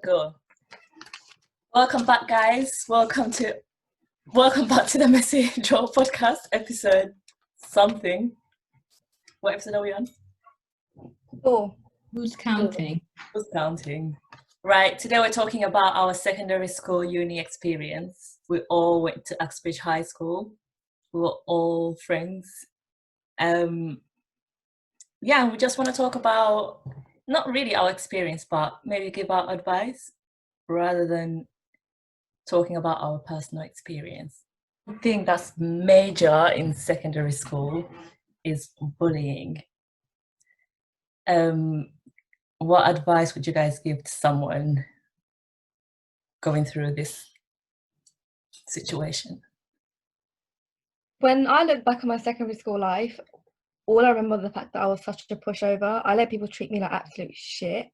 Go. Welcome back, guys. Welcome back to the Messy Draw podcast episode something. What episode are we on? Oh, Who's counting? Who's counting? Right. Today we're talking about our secondary school uni experience. We all went to Uxbridge High School. We were all friends. We just want to talk about not really our experience, but maybe give our advice rather than talking about our personal experience. I think that's major in secondary school is bullying. What advice would you guys give to someone going through this situation? when I look back on my secondary school life, all I remember is the fact that I was such a pushover. I let people treat me like absolute shit.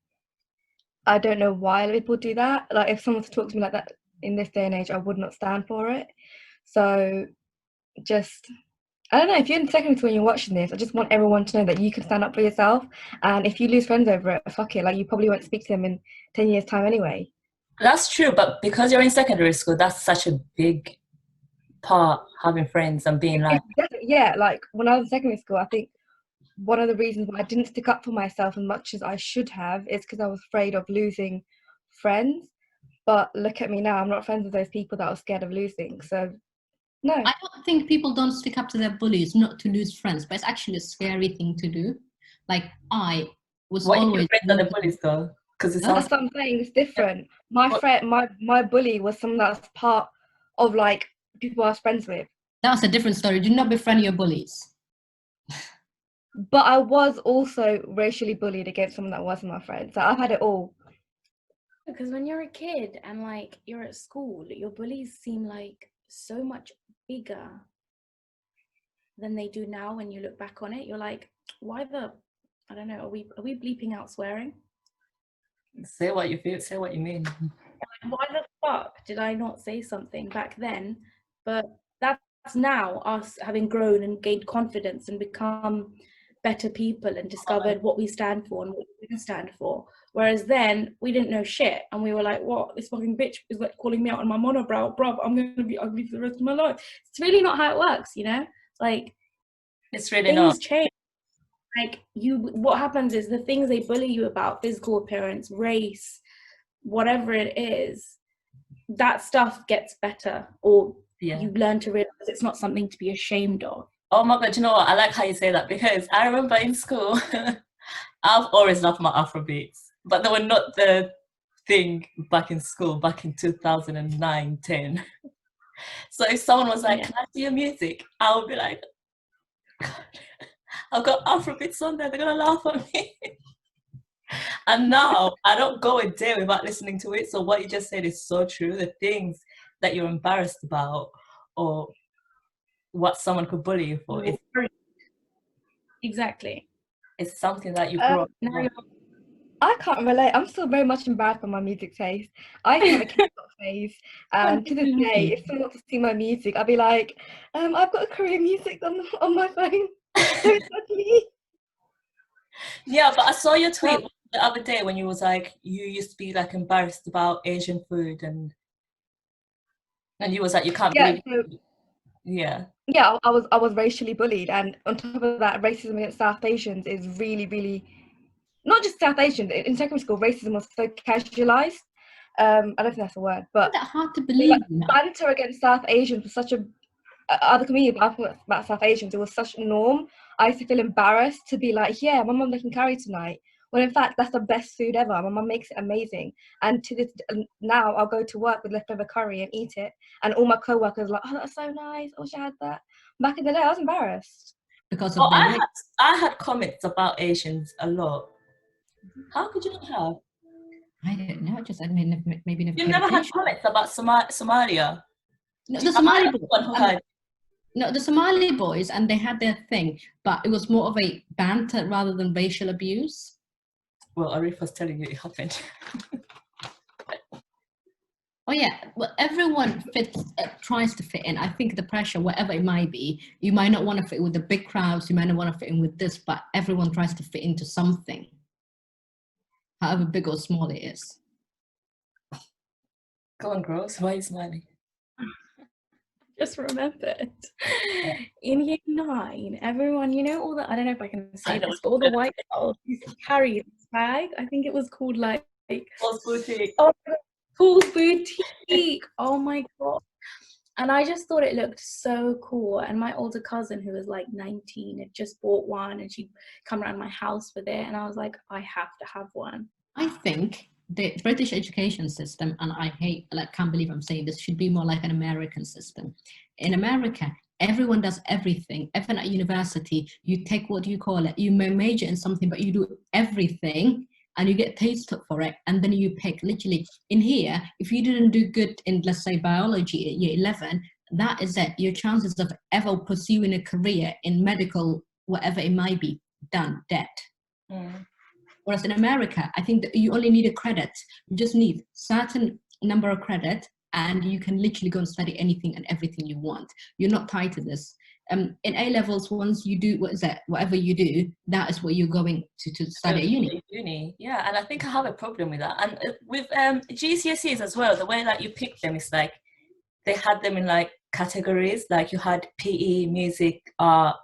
I don't know why people do that. Like, if someone talks to me like that in this day and age, I would not stand for it. So, I don't know, if you're in secondary school and you're watching this, I just want everyone to know that you can stand up for yourself. And if you lose friends over it, fuck it. Like, you probably won't speak to them in 10 years' time anyway. That's true, but because you're in secondary school, that's such a big part, having friends and being like... Yeah, like when I was in secondary school, I think one of the reasons why I didn't stick up for myself as much as I should have is because I was afraid of losing friends. But look at me now, I'm not friends with those people that I was scared of losing. So, no. I don't think people don't stick up to their bullies not to lose friends, but it's actually a scary thing to do. Like, I was always... What friends are the bullies though? Because it sounds... That's what I'm saying, it's different. My bully was someone that was part of, like, people I was friends with. That's a different story. Do not befriend your bullies. But I was also racially bullied against someone that wasn't my friend. So I've had it all. Because when you're a kid and like you're at school, your bullies seem like so much bigger than they do now. When you look back on it, you're like, I don't know, are we bleeping out swearing? Say what you feel, say what you mean. Why the fuck did I not say something back then? But that's now us having grown and gained confidence and become better people and discovered what we stand for and what we didn't stand for. Whereas then we didn't know shit and we were like, what, this fucking bitch is like calling me out on my monobrow, bruv, I'm gonna be ugly for the rest of my life. It's really not how it works, you know? Like, it's really not. Things change. Like, what happens is the things they bully you about, physical appearance, race, whatever it is, that stuff gets better, or you learn to realize it's not something to be ashamed of. Oh my God, you know what? I like how you say that, because I remember in school, I've always loved my Afrobeats, but they were not the thing back in school, back in 2009, 10. So if someone was like, can I see your music? I would be like, God, I've got Afrobeats on there, they're going to laugh at me. And now I don't go a day without listening to it. So what you just said is so true. The things that you're embarrassed about or what someone could bully you for, Exactly. It's something that you grew up with. I can't relate. I'm still very much embarrassed by my music taste. I have a K-pop phase, and to this day, if someone wants to see my music, I'll be like, I've got Korean music on my phone. Don't touch me. Yeah, but I saw your tweet the other day when you was like, you used to be like embarrassed about Asian food, and you was like, you can't believe it. Yeah, I was racially bullied, and on top of that, racism against South Asians is really, really, not just South Asians. In secondary school, racism was so casualized. I don't think that's a word, but it's hard to believe. Banter against South Asians was such a other community about South Asians. It was such a norm. I used to feel embarrassed to be like, yeah, my mum making curry tonight. When in fact, that's the best food ever. My mum makes it amazing. And to this now, I'll go to work with leftover curry and eat it. And all my co-workers are like, oh, that's so nice. I wish I had that. Back in the day, I was embarrassed. Because of I had comments about Asians a lot. How could you not have? I don't know. Just maybe never. You never had comments about Somalia. No, the Somali boys. No, the Somali boys, and they had their thing, but it was more of a banter rather than racial abuse. Well, Arif was telling you it happened. Oh yeah, well, everyone tries to fit in. I think the pressure, whatever it might be, you might not want to fit in with the big crowds, you might not want to fit in with this, but everyone tries to fit into something, however big or small it is. Go on, Gross. Why are you smiling? Just remembered in year 9, everyone, you know, all the, I don't know if I can say I know this, but all the white girls used to carry this bag. I think it was called like False boutique. oh, Cool Boutique. Oh my god. And I just thought it looked so cool. And my older cousin, who was like 19, had just bought one, and she'd come around my house with it. And I was like, I have to have one. I think the British education system, and I hate, like, can't believe I'm saying this, should be more like an American system. In America, everyone does everything. Even at university, you take, what do you call it? You may major in something, but you do everything and you get tasted for it. And then you pick, literally. In here, if you didn't do good in, let's say, biology at year 11, that is it. Your chances of ever pursuing a career in medical, whatever it might be, done, dead. Mm. Whereas in America, I think that you only need a credit. You just need certain number of credit, and you can literally go and study anything and everything you want. You're not tied to this. In A levels, once you do, what is that? Whatever you do, that is what you're going to study at uni. Yeah, and I think I have a problem with that. And with GCSEs as well, the way that you pick them is like they had them in like categories. Like you had PE, music, art.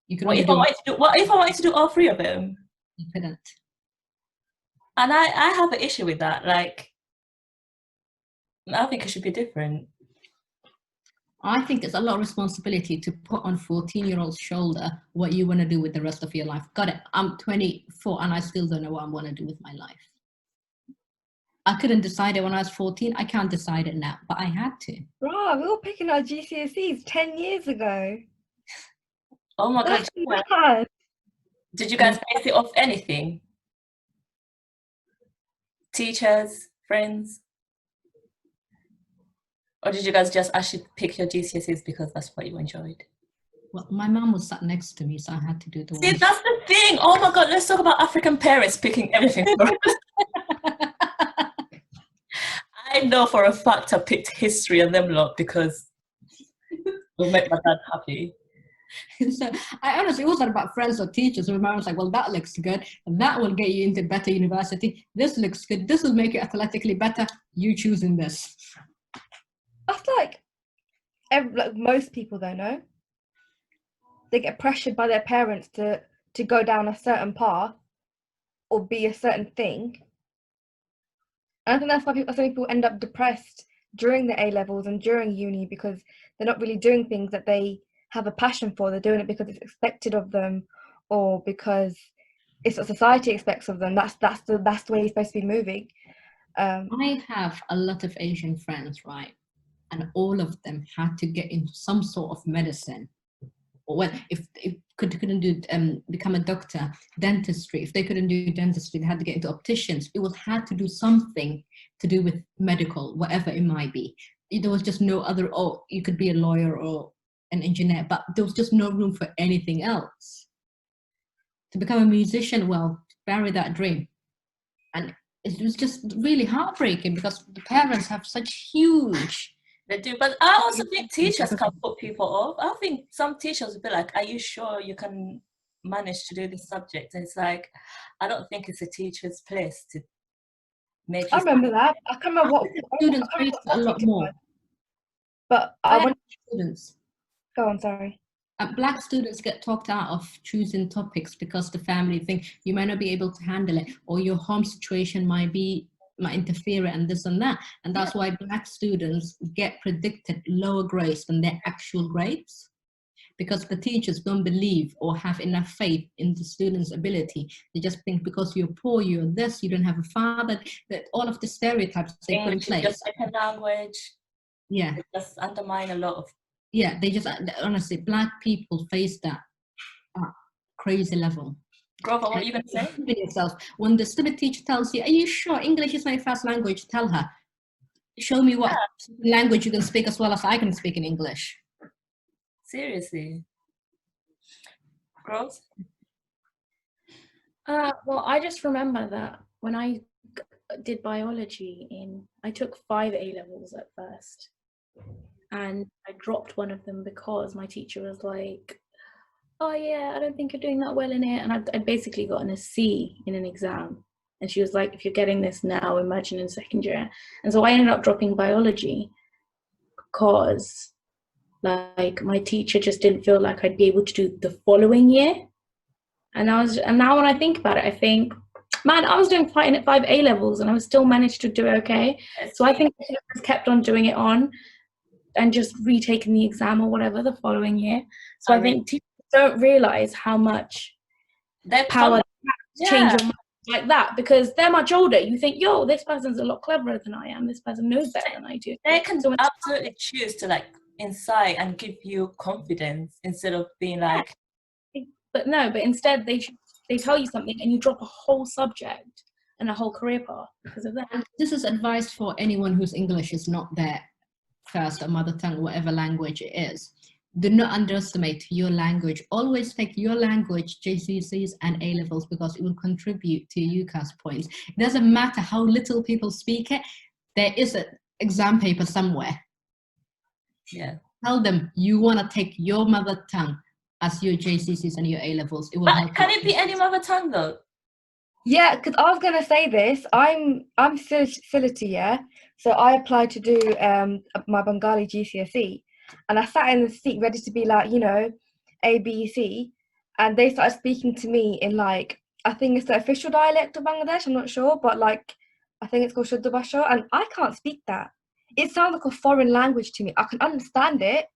You can What only if I wanted to do all three of them? You couldn't. And I have an issue with that. Like, I think it should be different. I think it's a lot of responsibility to put on 14-year-old's shoulder what you want to do with the rest of your life. Got it. I'm 24 and I still don't know what I want to do with my life. I couldn't decide it when I was 14. I can't decide it now, but I had to. Right, we were picking our GCSEs 10 years ago. Oh my God. That's mad. Did you guys base it off anything? Teachers, friends? Or did you guys just actually pick your GCSEs because that's what you enjoyed? Well, my mum was sat next to me, so I had to do the See, one. that's the thing. Oh my God, let's talk about African parents picking everything for us. I know for a fact I picked history and them lot because it would make my dad happy. So I honestly, it wasn't about friends or teachers. So my mom was like, well, that looks good. That will get you into better university. This looks good. This will make you athletically better. You choosing this. That's like most people though, no? They get pressured by their parents to go down a certain path or be a certain thing. And I think that's why some people end up depressed during the A levels and during uni, because they're not really doing things that they have a passion for. They're doing it because it's expected of them, or because it's what society expects of them. That's the way you're supposed to be moving. I have a lot of Asian friends, right? And all of them had to get into some sort of medicine. Or well, if couldn't do become a doctor, dentistry. If they couldn't do dentistry, they had to get into opticians. It was had to do something to do with medical, whatever it might be. There was just no other. Oh, you could be a lawyer or an engineer, but there was just no room for anything else. To become a musician, well, bury that dream. And it was just really heartbreaking because the parents have such huge. They do, but I also think teachers can put people off. I think some teachers will be like, are you sure you can manage to do this subject? And it's like, I don't think it's a teacher's place to make I remember that. I can't remember what students face a lot more. But I want students. Go on, sorry. Black students get talked out of choosing topics because the family think you might not be able to handle it, or your home situation might interfere and this and that. And that's why Black students get predicted lower grades than their actual grades, because the teachers don't believe or have enough faith in the students' ability. They just think because you're poor, you're this, you don't have a father, that all of the stereotypes they put in place. Just second language. Yeah. They just undermine a lot of. Yeah, they just, honestly, Black people face that crazy level. Grover, what are you going to say? Yourself. When the stupid teacher tells you, are you sure English is my first language? Tell her, show me what language you can speak as well as I can speak in English. Seriously. Gross? Well, I just remember that when I did biology I took 5 A levels at first. And I dropped one of them because my teacher was like, oh yeah, I don't think you're doing that well in it. And I'd basically gotten a C in an exam. And she was like, if you're getting this now, imagine in second year. And so I ended up dropping biology because like my teacher just didn't feel like I'd be able to do the following year. And now when I think about it, I think, man, I was doing five A levels and I was still managed to do okay. So I think I should have just kept on doing it on and just retaken the exam or whatever the following year. So I think teachers don't realize how much power change your mind like that, because they're much older. You think, yo, this person's a lot cleverer than I am. This person knows better than I do. They can absolutely choose to like incite and give you confidence instead of being like. But instead they tell you something and you drop a whole subject and a whole career path because of that. And this is advice for anyone whose English is not their first or mother tongue, whatever language it is. Do not underestimate your language. Always take your language, GCSEs and A-levels, because it will contribute to UCAS points. It doesn't matter how little people speak it, there is an exam paper somewhere. Yeah. Tell them you want to take your mother tongue as your GCSEs and your A-levels. It will help. Can it be any mother tongue though? Yeah, because I was gonna say this. I'm Siliti, yeah. So I applied to do my Bengali GCSE, and I sat in the seat ready to be like, you know, A, B, C, and they started speaking to me in like, I think it's the official dialect of Bangladesh. I'm not sure, but like, I think it's called Shuddha Bhasha, and I can't speak that. It sounds like a foreign language to me. I can understand it,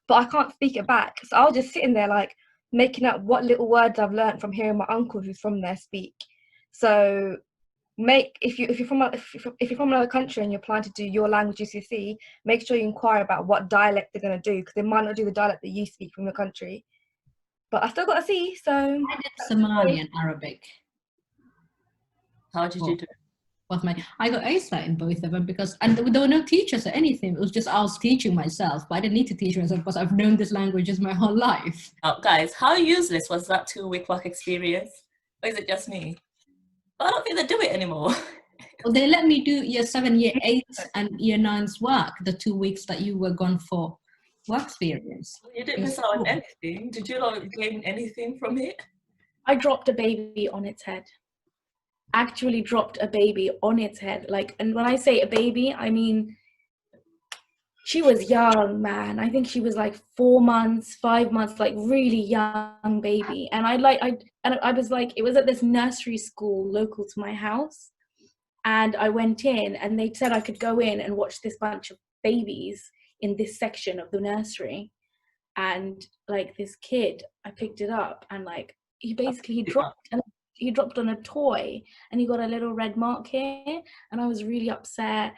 but I can't speak it back. So I was just sitting there like making up what little words I've learned from hearing my uncle who's from there speak. So if you're from another country and you're planning to do your language GCSE, make sure you inquire about what dialect they're going to do, because they might not do the dialect that you speak from your country. But I still got a C, so I did Somali and Arabic. How did you do it? I got A star in both of them because, and there were no teachers or anything. It was just I was teaching myself, but I didn't need to teach myself because I've known this language my whole life. Oh, guys, how useless was that 2-week work experience? Or is it just me? I don't think they do it anymore. Well, they let me do year 7, year 8 and year 9's work, the 2 weeks that you were gone for work experience. You didn't miss out on anything. Did you not gain anything from it? I dropped a baby on its head. Actually dropped a baby on its head. Like, and when I say a baby, I mean, she was young, man. I think she was like 4 months, 5 months, like really young baby. And I was like, it was at this nursery school local to my house. And I went in and they said I could go in and watch this bunch of babies in this section of the nursery. And like this kid, I picked it up and like, he dropped on a toy and he got a little red mark here, and I was really upset.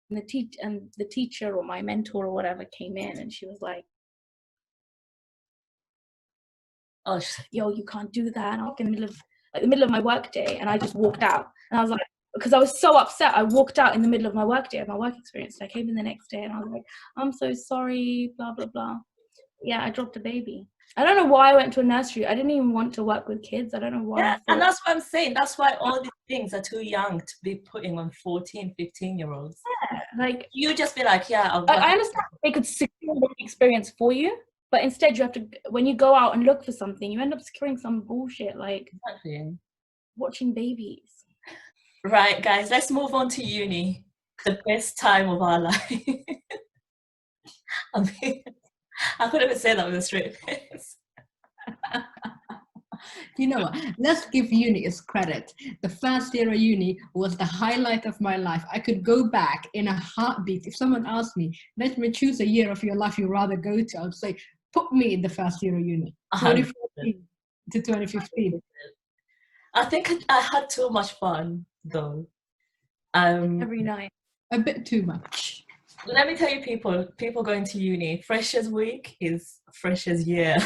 And the teacher or my mentor or whatever came in and she was like, "Oh, yo, you can't do that." And I was in the middle of my work day, and I just walked out. And I was like, because I was so upset, I walked out in the middle of my work day of my work experience. I came in the next day and I was like, "I'm so sorry, blah blah blah." Yeah, I dropped a baby. I don't know why I went to a nursery. I didn't even want to work with kids. I don't know why. Yeah, and that's what I'm saying. That's why all these things are too young to be putting on 14, 15-year-olds. Yeah, like you just be like, yeah. I understand they could secure the experience for you, but instead you have to, when you go out and look for something, you end up securing some bullshit like watching babies. Right, guys, let's move on to uni. The best time of our life. I mean, I couldn't even say that with a straight face. You know what? Let's give uni its credit. The first year of uni was the highlight of my life. I could go back in a heartbeat. If someone asked me, let me choose a year of your life you'd rather go to, I would say, put me in the first year of uni, 2014 to 2015. I think I had too much fun, though. Every night. A bit too much. Let me tell you, people going to uni, Freshers Week is Freshers Year.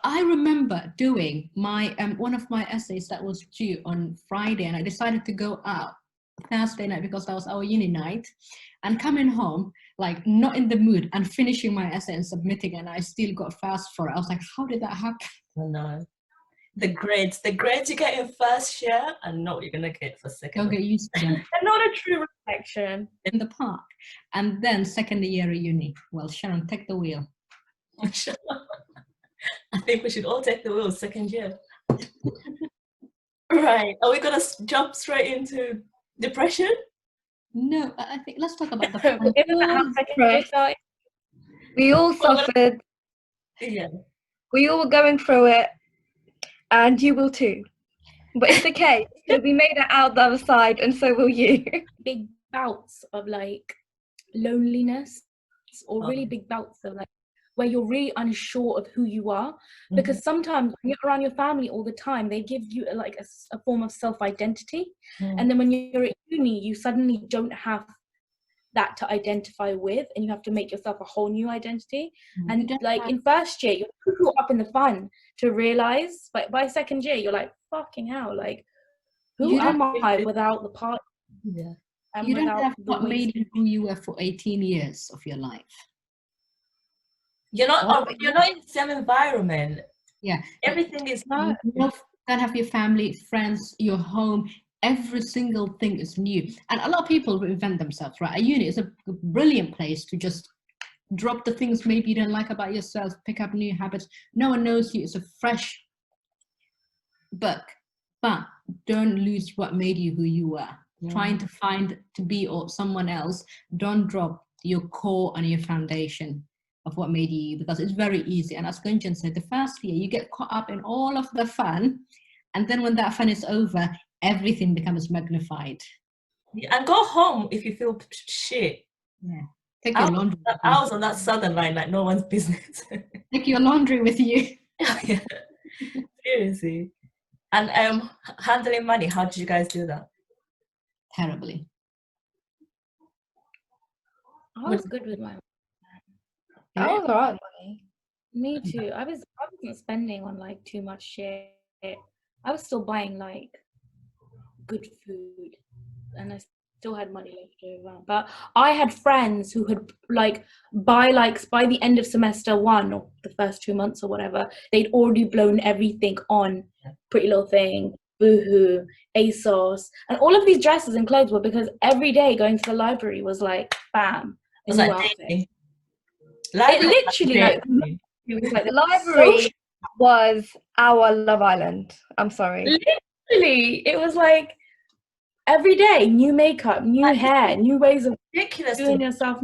I remember doing my one of my essays that was due on Friday, and I decided to go out Thursday night because that was our uni night, and coming home like not in the mood and finishing my essay and submitting, and I still got first for it. I was like, how did that happen? No. The grades you get in first year and not what you're gonna get for second. Don't get used to them. They're not a true reflection. In the park. And then second year of uni. Well, Sharon, take the wheel. I think we should all take the wheel second year. Right. Are we gonna jump straight into depression? No, I think let's talk about the Isn't that how fun. secondary started? We all We're gonna- suffered. Yeah. We all were going through it, and you will too. But it's okay. We made it out the other side, and so will you. Big bouts of like loneliness, or really big bouts of like where you're really unsure of who you are, because sometimes when you're around your family all the time, they give you like a form of self-identity, and then when you're at uni, you suddenly don't have that to identify with, and you have to make yourself a whole new identity. And like in first year, you're too caught up in the fun to realize, but by second year, you're like, fucking hell, like who You am I without the part? Yeah. You don't without have the what ways made you who you were for 18 years of your life. You're not in the same environment. Yeah. Everything is No. You don't have your family, friends, your home. Every single thing is new. And a lot of people reinvent themselves, right? A uni is a brilliant place to just drop the things maybe you don't like about yourself, pick up new habits. No one knows you. It's a fresh book. But don't lose what made you who you were. Trying to find to be or someone else. Don't drop your core and your foundation of what made you, because it's very easy. And as Gunjan said, the first year you get caught up in all of the fun, and then when that fun is over, everything becomes magnified. And go home if you feel shit. Yeah. Take your laundry. I was on that southern line like no one's business. Take your laundry with you. Yeah. Seriously. And handling money, how did you guys do that? Terribly. I was good with my I was alright with money. me too. I wasn't spending on like too much shit. I was still buying like good food, and I still had money left over. But I had friends who had like by the end of semester one or the first 2 months or whatever, they'd already blown everything on Pretty Little Thing, Boohoo, ASOS, and all of these dresses and clothes were because every day going to the library was like bam, a new outfit. It literally like it was like The library was our Love Island. I'm sorry. Literally, it was like every day, new makeup, new hair, new ways of ridiculous doing yourself.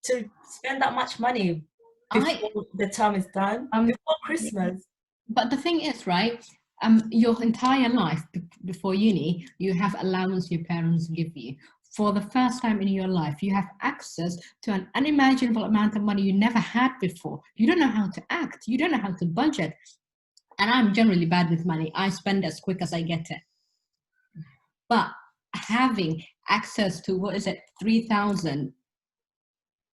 to spend that much money before the term is done, before Christmas. But the thing is, right, your entire life before uni, you have allowance your parents give you. For the first time in your life, you have access to an unimaginable amount of money you never had before. You don't know how to act. You don't know how to budget. And I'm generally bad with money. I spend as quick as I get it. But having access to, 3,000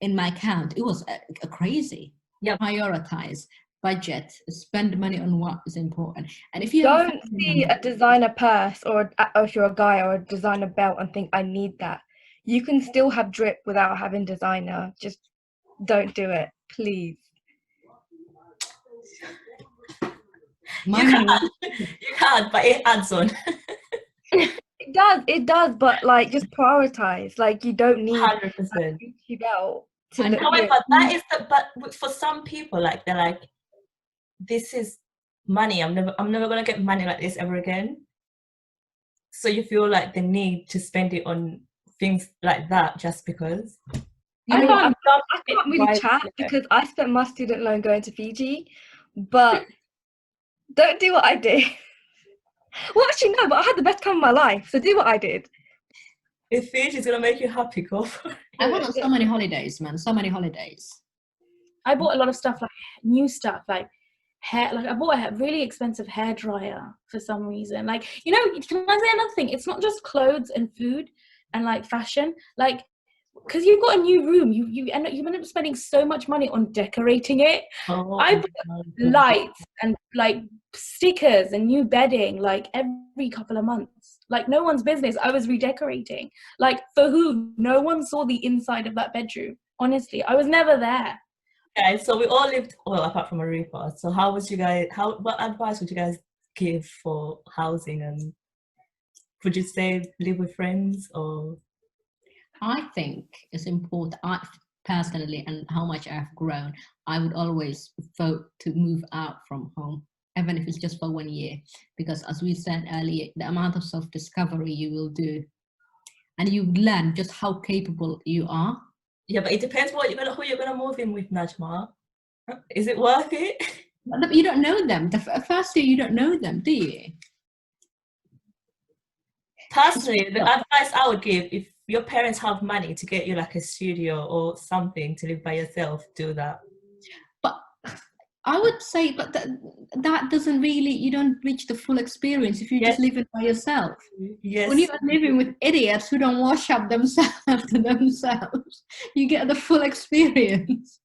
in my account, it was a crazy. Yeah. Prioritize, budget, spend money on what is important. And if you don't see a designer purse or if you're a guy or a designer belt and think I need that. You can still have drip without having designer. Just don't do it, please. You can't, but it adds on. It does, but like just prioritize. Like you don't need 100%. Gucci belt. However, that is but for some people, like they're like, this is money. I'm never gonna get money like this ever again. So you feel like the need to spend it on things like that just because. I can't really chat because I spent my student loan going to Fiji, but don't do what I did. Well, actually, no, but I had the best time of my life, so do what I did. If Fiji's gonna make you happy, go for it. I went on so many holidays, man. So many holidays. I bought a lot of stuff, like new stuff, like hair. Like I bought a really expensive hair dryer for some reason. Like, you know, can I say another thing? It's not just clothes and food and like fashion. Like, because you've got a new room, you end up spending so much money on decorating it. I bought lights and like stickers and new bedding like every couple of months. Like no one's business. I was redecorating. Like for who? No one saw the inside of that bedroom. Honestly, I was never there. Okay, so we all lived well apart from Arepa. So what advice would you guys give for housing, and would you say live with friends or? I think it's important. I personally, and how much I've grown, I would always vote to move out from home. even if it's just for 1 year, because as we said earlier, the amount of self-discovery you will do, and you learn just how capable you are. Yeah, but it depends who you're gonna move in with, Najma. Is it worth it? But you don't know them. The first year you don't know them, do you? Personally, the advice I would give, if your parents have money to get you like a studio or something to live by yourself, do that. But I would say, but that doesn't really, you don't reach the full experience if you Yes. just live it by yourself. Yes. When you are living with idiots who don't wash up themselves to themselves, you get the full experience.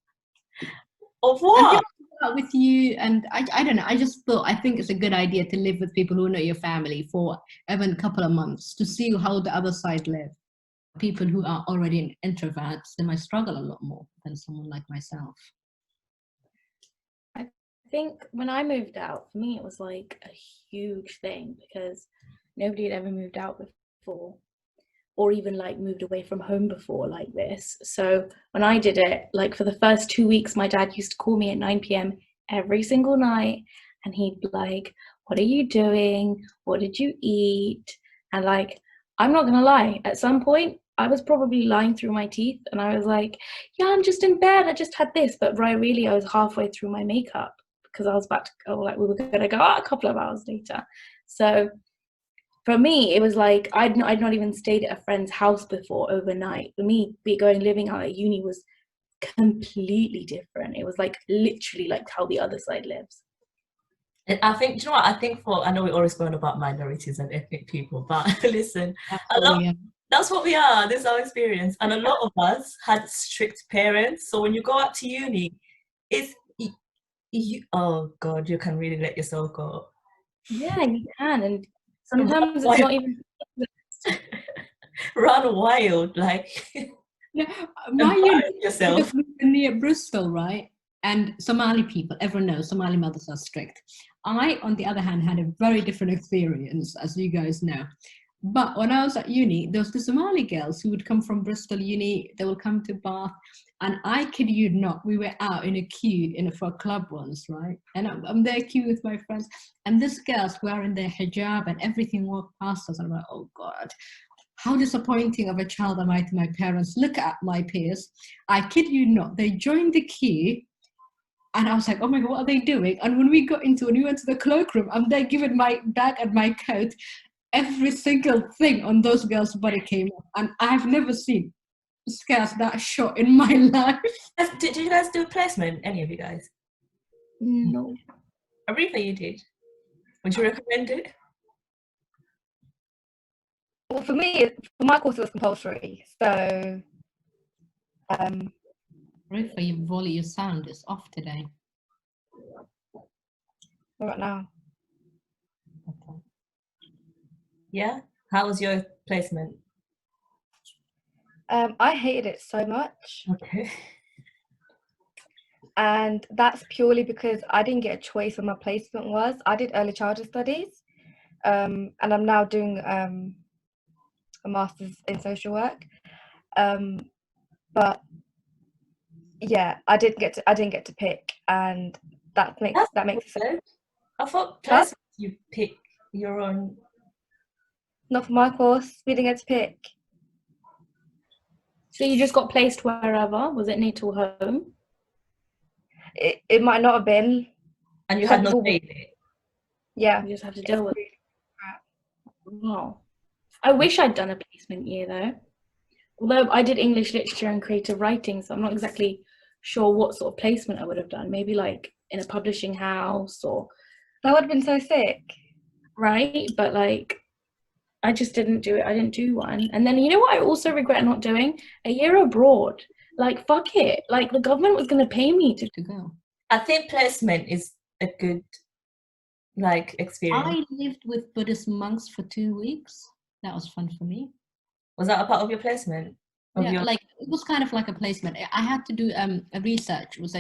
Of And what? people go out with you, and I don't know, I think it's a good idea to live with people who know your family for even a couple of months to see how the other side live. People who are already introverts, they might struggle a lot more than someone like myself. I think when I moved out, for me it was like a huge thing because nobody had ever moved out before, or even like moved away from home before like this. So when I did it, like for the first 2 weeks, my dad used to call me at 9 p.m. every single night, and he'd be like, "What are you doing? What did you eat?" And like, I'm not gonna lie, at some point I was probably lying through my teeth, and I was like, "Yeah, I'm just in bed. I just had this," but really, I was halfway through my makeup because I was about to go. Like, we were gonna go out a couple of hours later. So for me, it was like I'd not even stayed at a friend's house before overnight. For me, living out at uni was completely different. It was like literally like how the other side lives. And I think, do you know what? I know we're always going about minorities and ethnic people, but listen, that's what we are. This is our experience. And a lot of us had strict parents. So when you go out to uni, oh God, you can really let yourself go. Yeah, you can. And sometimes it's not even run wild, like yeah. My unit yourself. near Bristol, right? And Somali people, everyone knows Somali mothers are strict. I, on the other hand, had a very different experience, as you guys know. But when I was at uni, there was the Somali girls who would come from Bristol Uni. They would come to Bath, and I kid you not, we were out in a queue for a club once, right? And I'm there queuing with my friends, and these girls wearing their hijab and everything walked past us, and I'm like, oh God. How disappointing of a child am I to my parents? Look at my peers. I kid you not, they joined the queue, and I was like, oh my God, what are they doing? And when we went to the cloakroom, I'm there giving my bag and my coat. Every single thing on those girls' body came up, and I've never seen scars that short in my life. Did you guys do a placement, any of you guys? no. Aretha, you did. Would you recommend it? Well, for my course, it was compulsory. So, Aretha, your sound is off today. right now. Okay. Yeah? How was your placement? I hated it so much. Okay. And that's purely because I didn't get a choice when my placement was. I did early childhood studies, and I'm now doing a master's in social work. But yeah, I didn't get to pick, and that makes sense. I thought placements you pick your own. Not for my course. We didn't get to pick. So you just got placed wherever? Was it near to home? It might not have been. And you had no say in it? Yeah. You just have to deal with it. Wow. I wish I'd done a placement year though. Although I did English literature and creative writing, so I'm not exactly sure what sort of placement I would have done. Maybe like in a publishing house or... That would have been so sick. Right? But like, I just didn't do it. I didn't do one. And then you know what I also regret not doing? A year abroad. Like, fuck it. Like, the government was going to pay me to go. I think placement is a good experience. I lived with Buddhist monks for 2 weeks. That was fun for me. Was that a part of your placement? Yeah, like it was kind of like a placement. I had to do a research. It was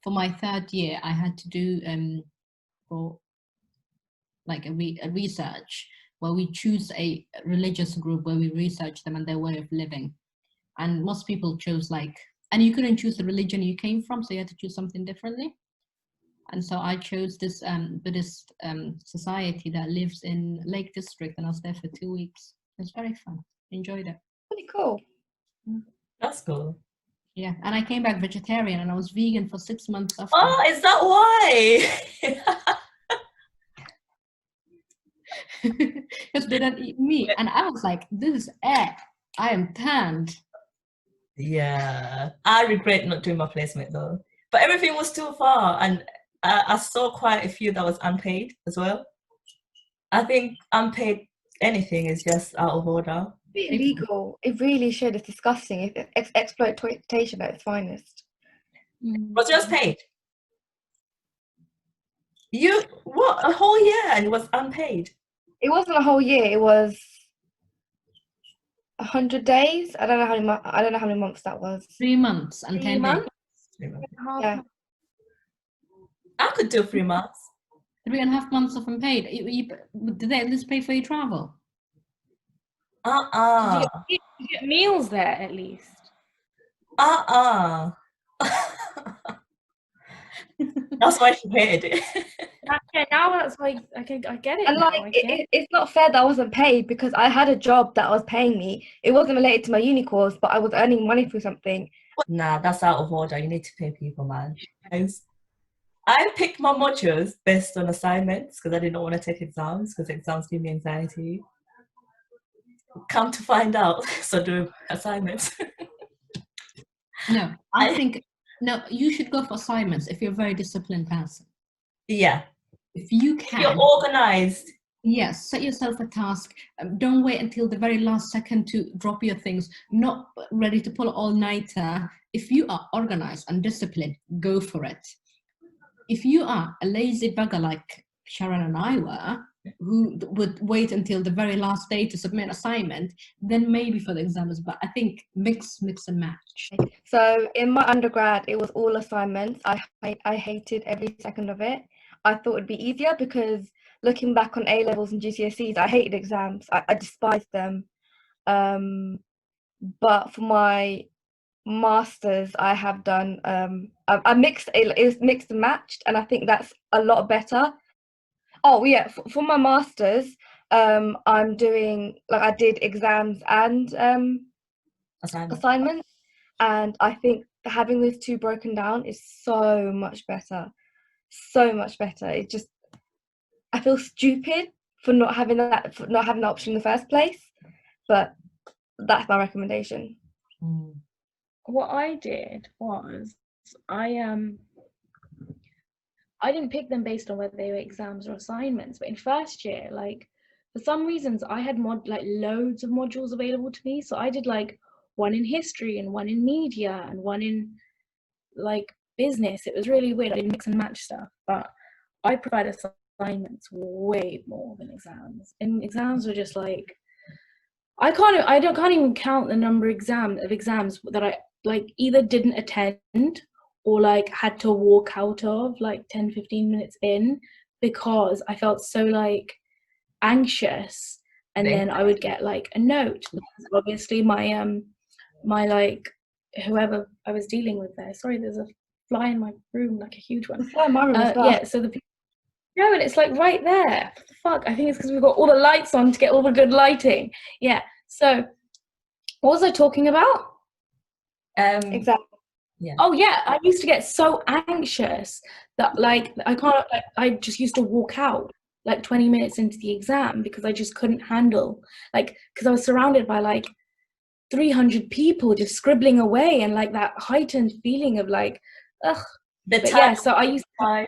for my 3rd year, I had to do for like a research where we choose a religious group where we research them and their way of living. And most people chose and you couldn't choose the religion you came from, so you had to choose something differently. And so I chose this Buddhist society that lives in Lake District, and I was there for 2 weeks. It was very fun. Enjoyed it. Pretty cool. That's cool. Yeah, and I came back vegetarian, and I was vegan for 6 months after. Oh, is that why? Because they don't eat meat, and I was like, "This is it. I am tanned." Yeah, I regret not doing my placement though. But everything was too far, and I saw quite a few that was unpaid as well. I think unpaid anything is just out of order. It's illegal. It really should. It's disgusting. It's exploitation at its finest. Was yours paid? You what, a whole year and it was unpaid? It wasn't a whole year. It was 100 days. I don't know how many months that was. 3 months and 10 days. 3 months. Yeah. I could do 3 months. 3.5 months of unpaid. Did they at least pay for your travel? Uh-uh. Did you get meals there at least? Uh-uh. That's why she paid it. Okay, now that's like I get it. And now, like, I get it. it's not fair that I wasn't paid because I had a job that was paying me. It wasn't related to my uni course, but I was earning money through something. Nah, that's out of order. You need to pay people, man. Guys, I picked my modules based on assignments because I didn't want to take exams because exams give me anxiety. Come to find out, so do assignments. No, I think no. You should go for assignments if you're a very disciplined person. Yeah. If you can, You're organized. yes, set yourself a task. Don't wait until the very last second to drop your things. Not ready to pull all-nighter. If you are organized and disciplined, go for it. If you are a lazy bugger like Sharon and I were, who would wait until the very last day to submit an assignment, then maybe for the exams. But I think mix and match. So in my undergrad, it was all assignments. I hated every second of it. I thought it'd be easier because looking back on A levels and GCSEs, I hated exams. I despised them. But for my masters, I have done I mixed it was mixed and matched, and I think that's a lot better. Oh yeah, for my masters, I'm doing like I did exams and assignments, and I think having those two broken down is so much better. It just, I feel stupid for not having the option in the first place, but that's my recommendation. What I did was I didn't pick them based on whether they were exams or assignments, but in first year, like for some reasons I had loads of modules available to me. So I did like one in history and one in media and one in like business. It was really weird. I did mix and match stuff, but I preferred assignments way more than exams. And exams were just like I can't even count the number of exams that I like either didn't attend or like had to walk out of like 10-15 minutes in because I felt so like anxious, and then I would get like a note because obviously my like whoever I was dealing with there, sorry, there's a fly in my room, like a huge one. Yeah, my room as well. Yeah, so and it's like right there. What the fuck? I think it's because we've got all the lights on to get all the good lighting. Yeah. So what was I talking about? Exactly. Yeah. Oh yeah, I used to get so anxious that like I just used to walk out like 20 minutes into the exam because I just couldn't handle, like, because I was surrounded by like 300 people just scribbling away and like that heightened feeling of like ugh. But yeah, so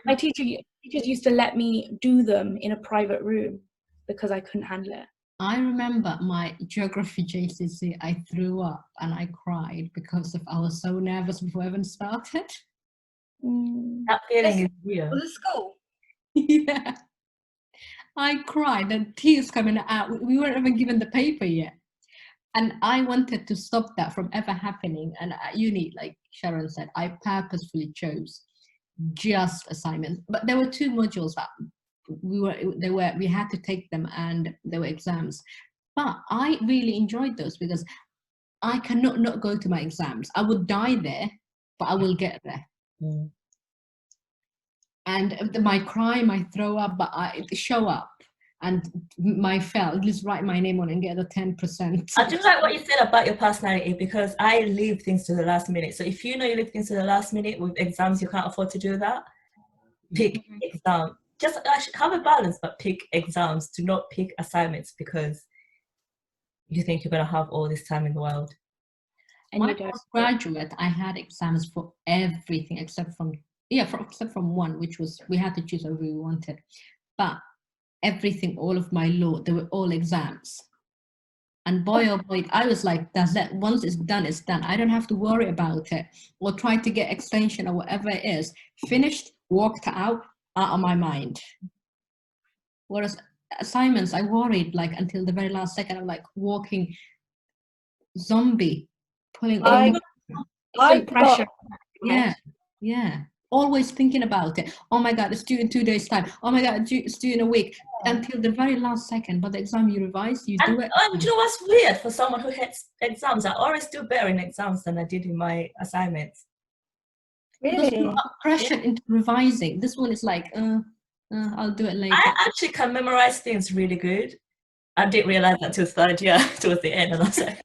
my teachers used to let me do them in a private room because I couldn't handle it. I remember my geography GCSE, I threw up and I cried because I was so nervous before I even started. That feeling is real. Was it school? Yeah. I cried and tears coming out. We weren't even given the paper yet. And I wanted to stop that from ever happening. And at uni, like Sharon said, I purposefully chose just assignments. But there were 2 modules that we had to take them, and there were exams. But I really enjoyed those because I cannot not go to my exams. I would die there, but I will get there. And my cry, my throw up, but I show up and my fail, at least write my name on and get the 10%. I do like what you said about your personality, because I leave things to the last minute. So if you know you leave things to the last minute with exams, you can't afford to do that. Pick exam. Just have a balance, but pick exams. Do not pick assignments because you think you're going to have all this time in the world. And My you don't. postgraduate, I had exams for everything except from one, which was we had to choose whatever we wanted. But everything, all of my law, they were all exams. And boy, oh boy, I was like, that's that. Once it's done, it's done. I don't have to worry about it or try to get extension or whatever it is. Finished, walked out of my mind. Whereas assignments, I worried like until the very last second. I'm like walking zombie, pulling all. I pressure. Yeah. Always thinking about it. Oh my God, it's due in 2 days' time. Oh my God, it's due in a week. Until the very last second. But the exam you revise, you do it. Do you know what's weird for someone who hates exams? I always do better in exams than I did in my assignments. Because really. you're not pressured into revising. This one is like, I'll do it later. I actually can memorize things really good. I didn't realize that till third year, towards the end, and I was like,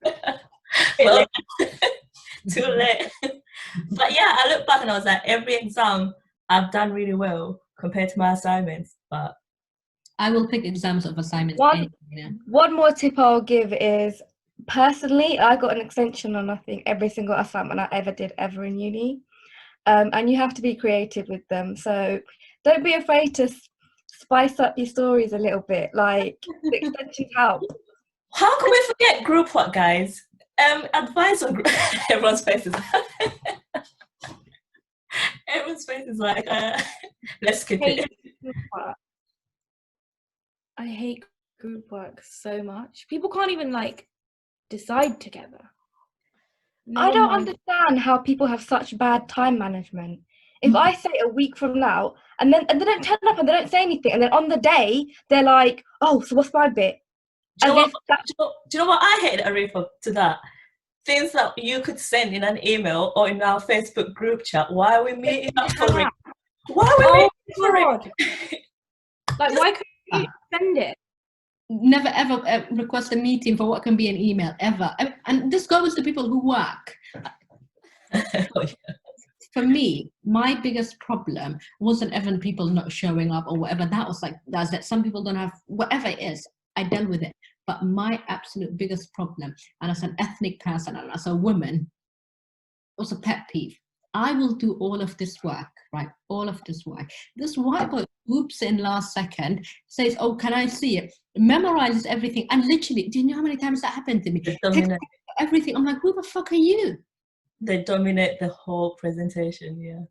well, too late. But yeah, I look back and I was like, every exam I've done really well compared to my assignments. But I will pick exams of assignments. One more tip I'll give is, personally, I got an extension on I think every single assignment I ever did ever in uni. And you have to be creative with them. So don't be afraid to spice up your stories a little bit. Like, the extensions help. how can we forget group work, guys? Advice on everyone's faces. Everyone's face is like, let's skip it. I hate group work so much. People can't even like decide together. I don't understand how people have such bad time management. If I say a week from now, and they don't turn up and they don't say anything, and then on the day they're like, "Oh, so what's my bit?" Do you know what I hate, Arifa, to that? Things that you could send in an email or in our Facebook group chat. Why are we meeting up for it? Why are we meeting for it? Like, why couldn't you send it? Never ever request a meeting for what can be an email ever. And this goes to people who work. For me, my biggest problem wasn't even people not showing up or whatever. That was like, that's that some people don't have, whatever it is, I dealt with it. But my absolute biggest problem, and as an ethnic person and as a woman, was a pet peeve. I will do all of this work, right? All of this work. This white boy whoops in last second, says, "Oh, can I see it?" Memorizes everything, and literally, do you know how many times that happened to me? Everything. I'm like, who the fuck are you? They dominate the whole presentation. Yeah.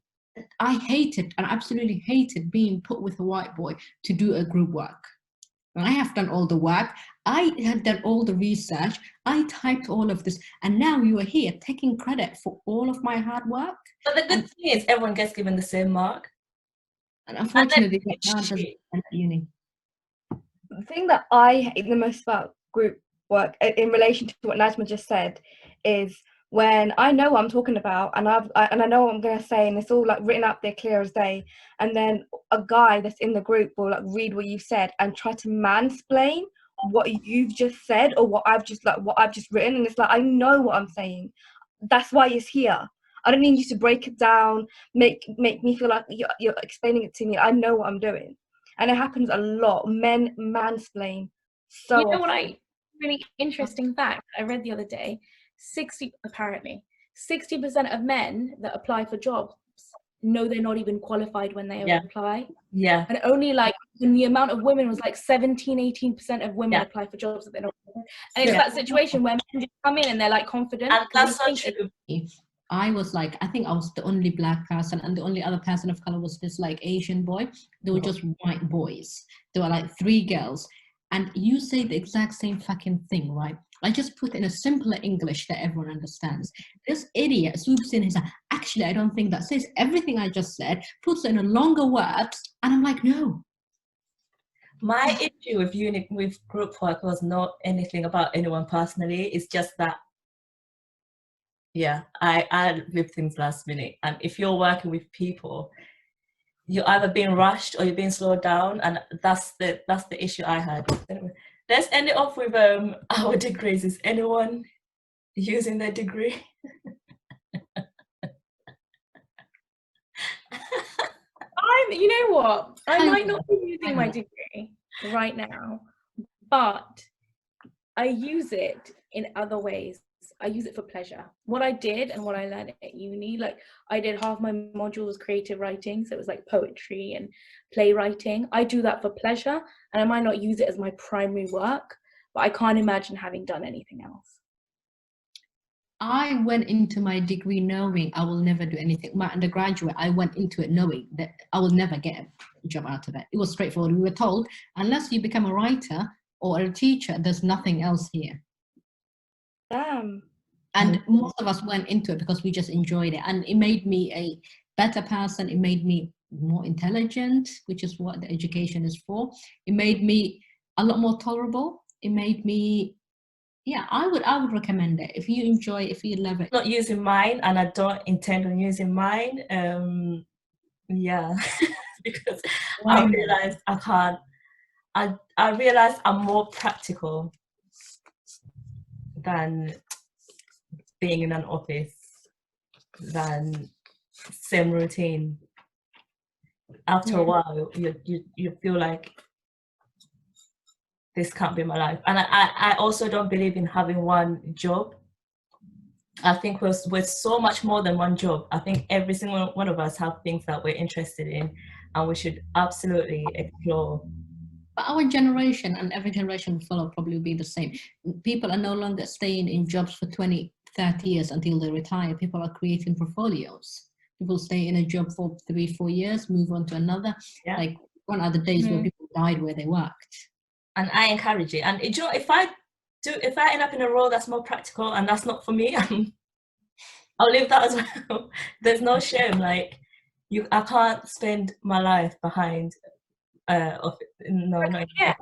I hated, and absolutely hated, being put with a white boy to do a group work. I have done all the work. I had done all the research. I typed all of this, and now you are here taking credit for all of my hard work. But the good thing is, everyone gets given the same mark. And unfortunately, that doesn't end at uni. The thing that I hate the most about group work, in relation to what Najma just said, is when I know what I'm talking about and I know what I'm going to say, and it's all like written up there clear as day, and then a guy that's in the group will like read what you've said and try to mansplain what you've just said or what I've just written, and it's like, I know what I'm saying. That's why it's here. I don't need you to break it down, make me feel like you're explaining it to me. I know what I'm doing. And it happens a lot. Men mansplain so You know often. what really interesting fact I read the other day, 60% of men that apply for jobs know they're not even qualified when they apply. Yeah. And only like, and the amount of women was like 17-18% of women apply for jobs that they're not qualified. And it's that situation where men just come in and they're like confident. And that's so true. I was like, I think I was the only black person, and the only other person of color was this like Asian boy. They were just white boys. There were like 3 girls. And you say the exact same fucking thing, right? I just put in a simpler English that everyone understands. This idiot swoops in and says, actually, I don't think that, says everything I just said, puts it in a longer words, and I'm like, no. My issue with group work was not anything about anyone personally. It's just that, I live things last minute. And if you're working with people, you're either being rushed or you're being slowed down, and that's the issue I had. Anyway, let's end it off with our degrees. Is anyone using their degree? You know what? I might not be using my degree right now, but I use it in other ways. I use it for pleasure. What I did and what I learned at uni, like I did half my module was creative writing, so it was like poetry and playwriting. I do that for pleasure, and I might not use it as my primary work, but I can't imagine having done anything else. I went into my degree knowing I will never do anything. My undergraduate, I went into it knowing that I will never get a job out of it. It was straightforward. We were told, unless you become a writer or a teacher, there's nothing else here. Damn. And most of us went into it because we just enjoyed it. And it made me a better person. It made me more intelligent, which is what the education is for. It made me a lot more tolerable. It made me, yeah, I would recommend it. If you enjoy it, if you love it. Not using mine, and I don't intend on using mine. Yeah, because I realized I can't. I realized I'm more practical than being in an office, than same routine. After a while, you feel like this can't be my life. And I also don't believe in having one job. I think we're so much more than one job. I think every single one of us have things that we're interested in, and we should absolutely explore. But our generation and every generation will follow probably be the same. People are no longer staying in jobs for 20, 30 years until they retire. People are creating portfolios. People stay in a job for 3-4 years, move on to another. Yeah. Like one other days where people died where they worked. And I encourage it. And you know, if I end up in a role that's more practical and that's not for me, I'll leave that as well. There's no shame. Like I can't spend my life behind. No. Yeah.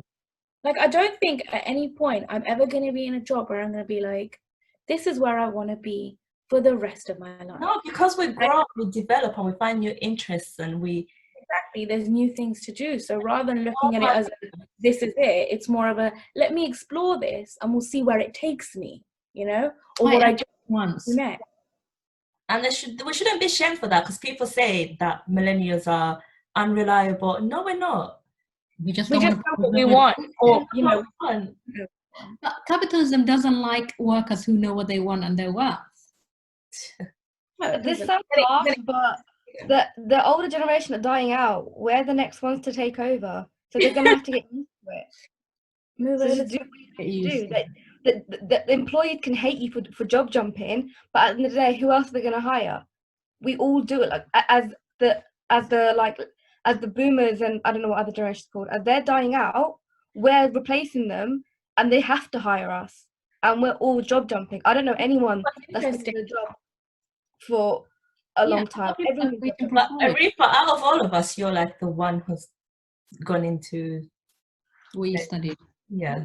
Like I don't think at any point I'm ever going to be in a job where I'm going to be like, this is where I want to be for the rest of my life. No, because we grow up, we develop, and we find new interests, and exactly, there's new things to do. So rather than looking at it as this is it, it's more of a let me explore this and we'll see where it takes me, you know, or what I just once met. And we shouldn't be ashamed for that, because people say that millennials are unreliable. No, we're not. We just have what we want, or you know. But capitalism doesn't like workers who know what they want and their worth. This sounds harsh, but the older generation are dying out. We're the next ones to take over, so they're gonna have to get used to it. The employees can hate you for job jumping, but at the end of the day, who else are they gonna hire? We all do it. Like as the boomers and I don't know what other generation's called, as they're dying out, we're replacing them, and they have to hire us, and we're all job jumping. I don't know anyone that's been in a job for a long time. But Arifa, out of all of us, you're like the one who's gone into where you studied. Yeah.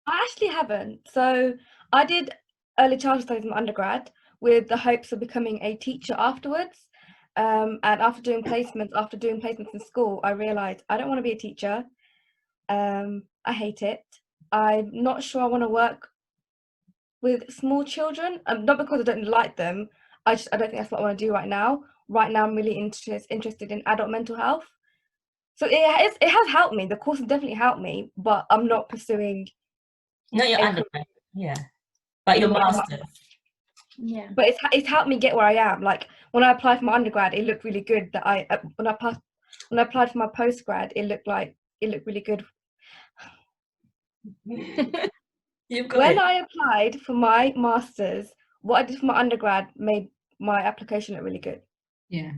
I actually haven't. So I did early childhood studies in my undergrad with the hopes of becoming a teacher afterwards. And after doing placements in school, I realized I don't want to be a teacher. I hate it. I'm not sure I want to work with small children. Not because I don't like them. I don't think that's what I want to do right now. Right now, I'm really interested in adult mental health. So it has helped me. The course has definitely helped me, but I'm not pursuing. No, your undergrad, yeah, but your master's. Yeah. But it's helped me get where I am. Like when I applied for my undergrad, it looked really good. When I applied for my postgrad, it looked really good. When I applied for my master's, what I did for my undergrad made my application look really good. Yeah.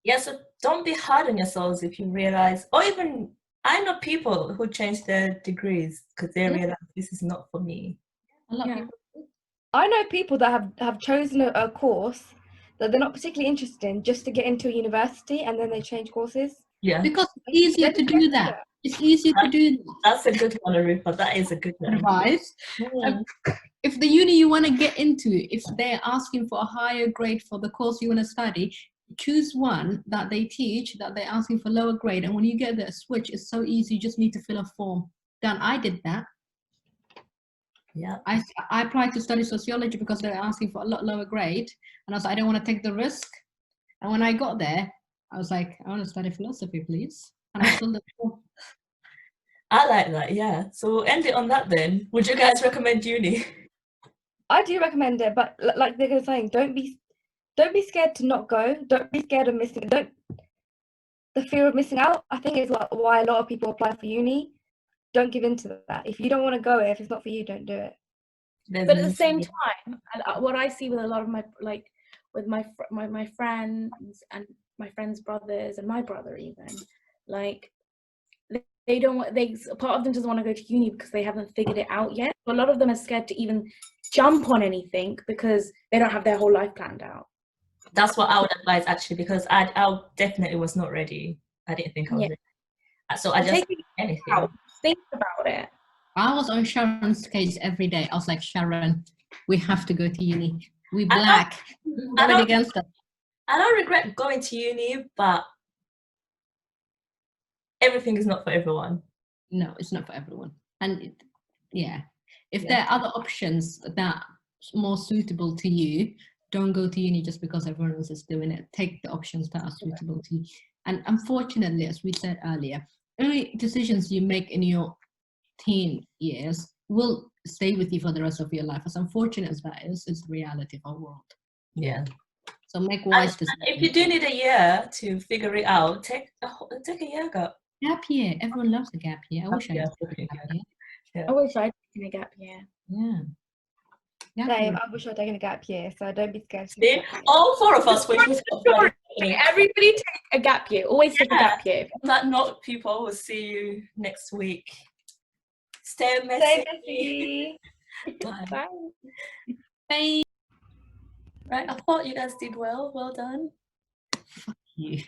Yeah, so don't be hard on yourselves if you realize, or even I know people who change their degrees because they realize this is not for me. I know people that have chosen a course that they're not particularly interested in just to get into a university, and then they change courses. Yeah, because it's easier to do that. It's easier to do that. That's a good one, Arifa. That is a good one. Advice. If the uni you want to get into, if they're asking for a higher grade for the course you want to study, choose one that they teach that they're asking for lower grade, and when you get the switch, it's so easy. You just need to fill a form. Then I did that. Yeah. I applied to study sociology because they're asking for a lot lower grade, and I was like, I don't want to take the risk. And when I got there, I was like, I want to study philosophy, please. And I filled the form. I like that, yeah. So we'll end it on that then. Would you guys recommend uni? I do recommend it, but like they were saying, don't be scared to not go. Don't be scared of missing. The fear of missing out, I think, is why a lot of people apply for uni. Don't give in to that. If you don't want to go, if it's not for you, don't do it. But at the same time, what I see with a lot of my with my friends and my friends' brothers and my brother even, like they don't want, part of them doesn't want to go to uni because they haven't figured it out yet. But a lot of them are scared to even jump on anything because they don't have their whole life planned out. That's what I would advise, actually, because I definitely was not ready. I didn't think I was ready. So I just anything. Think about it. I was on Sharon's case every day. I was like, Sharon, we have to go to uni. We black. Vote against us. I don't regret going to uni, but everything is not for everyone. No, it's not for everyone. And if there are other options that are more suitable to you, don't go to uni just because everyone else is doing it. Take the options that are suitable to you. And unfortunately, as we said earlier, only decisions you make in your teen years will stay with you for the rest of your life. As unfortunate as that is, it's the reality of our world. Yeah. So make wise decisions. If you do need a year to figure it out, take a year gap. Gap year. Everyone loves a gap year. I wish I had a gap year. Yeah. I wish I'd taken a gap year. Yeah. Same. I wish I'd taken a gap year, so don't be scared. See? All four of us wish everybody take a gap year. Always take a gap year. On that note, people, will see you next week. Stay messy. Bye. Bye. Bye. Right, I thought you guys did well. Well done. Fuck you.